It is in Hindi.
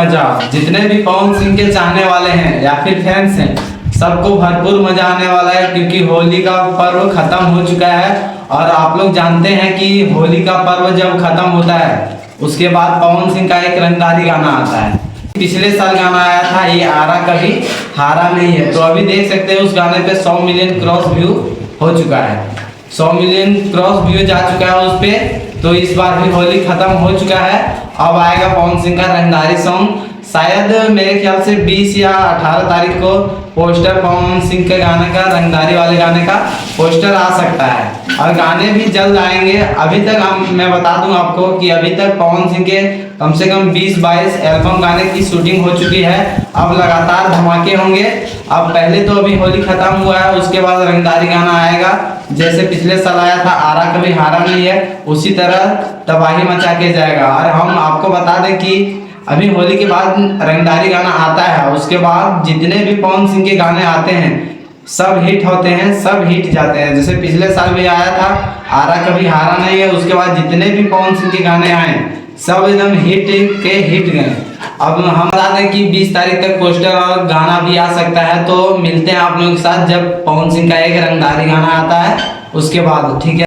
मजा। जितने भी पवन सिंह के चाहने वाले हैं या फिर फैंस हैं, सबको भरपूर मजा आने वाला है, क्योंकि होली का पर्व खत्म हो चुका है। और आप लोग जानते हैं कि होली का पर्व जब खत्म होता है उसके बाद पवन सिंह का एक रंगदारी गाना आता है। पिछले साल गाना आया था ये आरा कभी हारा नहीं है, तो अभी देख सकते हैं उस गाने पे 100 मिलियन क्रॉस व्यू हो चुका है। 100 मिलियन क्रॉस व्यू जा चुका है उस पे। तो इस बार भी होली खत्म हो चुका है। अब आएगा पवन सिंह का रंगदारी सॉन्ग। शायद मेरे ख्याल से 20 या 18 तारीख को पोस्टर पवन सिंह के गाने का, रंगदारी वाले गाने का पोस्टर आ सकता है। और गाने भी जल्द आएंगे। अभी तक मैं बता दूं आपको कि अभी तक पवन सिंह के कम से कम 20-22 एल्बम गाने की शूटिंग हो चुकी है। अब लगातार धमाके होंगे। अब पहले तो अभी होली खत्म हुआ है, उसके बाद रंगदारी गाना आएगा। जैसे पिछले साल आया था आरा कभी हारा नहीं है, उसी तरह तबाही मचा के जाएगा। और हम आपको बता दें कि अभी होली के बाद रंगदारी गाना आता है, उसके बाद जितने भी पवन सिंह के गाने आते हैं सब हिट होते हैं, सब हिट जाते हैं। जैसे पिछले साल भी आया था आरा कभी हारा नहीं है, उसके बाद जितने भी पवन सिंह के गाने आए सब एकदम हिट के हिट गए। अब हम बता दें कि 20 तारीख तक पोस्टर और गाना भी आ सकता है। तो मिलते हैं आप लोगों के साथ जब पवन सिंह का एक रंगदारी गाना आता है उसके बाद, ठीक है।